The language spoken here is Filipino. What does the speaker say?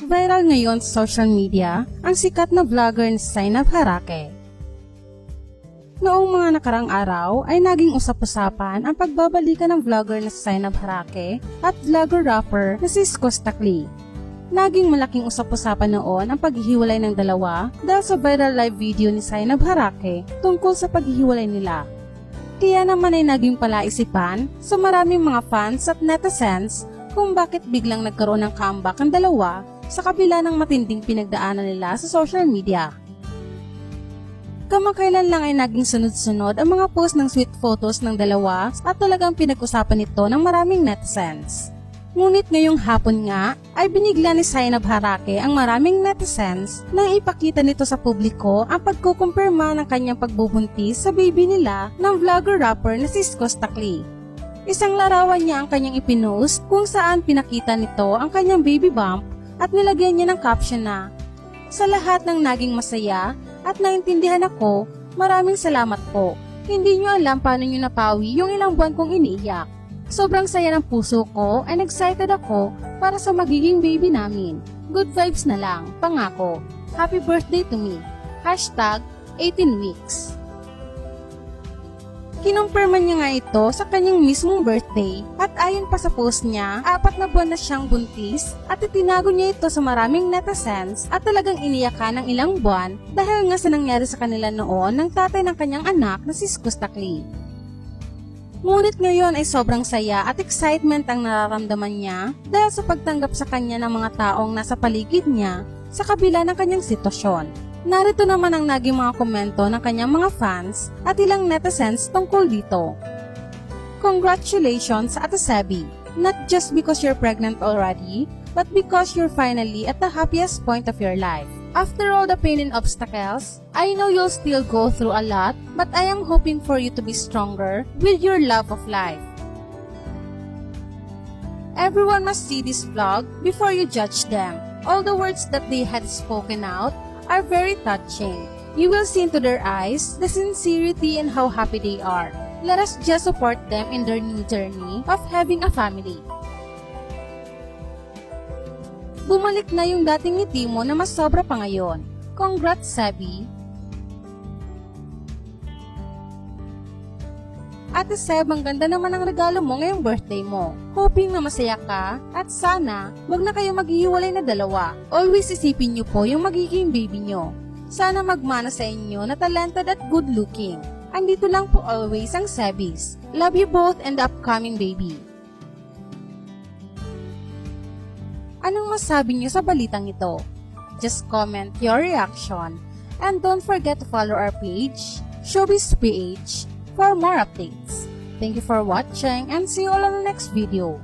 Viral ngayon sa social media ang sikat na vlogger na si Zainab Harake. Noong mga nakarang araw ay naging usap-usapan ang pagbabalikan ng vlogger na si Zainab Harake at vlogger-rapper na si Skostakli. Naging malaking usap-usapan noon ang paghihiwalay ng dalawa dahil sa viral live video ni Zainab Harake tungkol sa paghihiwalay nila. Kaya naman ay naging palaisipan sa maraming mga fans at netizens kung bakit biglang nagkaroon ng comeback ang dalawa sa kabila ng matinding pinagdaanan nila sa social media. Kamakailan lang ay naging sunod-sunod ang mga post ng sweet photos ng dalawa at talagang pinag-usapan ito ng maraming netizens. Ngunit ngayong hapon nga ay binigla ni Zainab Harake ang maraming netizens nang ipakita nito sa publiko ang pagkukumpirma ng kanyang pagbubuntis sa baby nila ng vlogger-rapper na si Skostakli. Isang larawan niya ang kanyang ipinost kung saan pinakita nito ang kanyang baby bump at nilagyan niya ng caption na, "Sa lahat ng naging masaya at naintindihan ako, maraming salamat po. Hindi niyo alam paano niyo napawi yung ilang buwan kong iniiyak. Sobrang saya ng puso ko and excited ako para sa magiging baby namin. Good vibes na lang, pangako. Happy birthday to me. Hashtag 18 weeks. Kinumpirma niya nga ito sa kanyang mismong birthday at ayon pa sa post niya, 4 na buwan na siyang buntis at itinago niya ito sa maraming netizens at talagang iniyakan ng ilang buwan dahil nga sa nangyari sa kanila noon ng tatay ng kanyang anak na si Skostakli. Ngunit ngayon ay sobrang saya at excitement ang nararamdaman niya dahil sa pagtanggap sa kanya ng mga taong nasa paligid niya sa kabila ng kanyang sitwasyon. Narito naman ang naging mga komento ng kanyang mga fans at ilang netizens tungkol dito. Congratulations, Ate Sebi! Not just because you're pregnant already, but because you're finally at the happiest point of your life. After all the pain and obstacles, I know you'll still go through a lot, but I am hoping for you to be stronger with your love of life. Everyone must see this vlog before you judge them. All the words that they had spoken out are very touching. You will see into their eyes the sincerity and how happy they are. Let us just support them in their new journey of having a family. Bumalik na yung dating ngiti mo na mas sobra pa ngayon. Congrats, Sebi! Ate Seb, ang ganda naman ang regalo mo ngayong birthday mo. Hoping na masaya ka at sana wag na kayo maghihiwalay na dalawa. Always isipin niyo po yung magiging baby niyo. Sana magmana sa inyo na talented at good looking. Andito lang po always ang Sebis. Love you both and the upcoming baby. Anong masabi niyo sa balitang ito? Just comment your reaction and don't forget to follow our page, Showbiz PH, for more updates. Thank you for watching and see you all on the next video.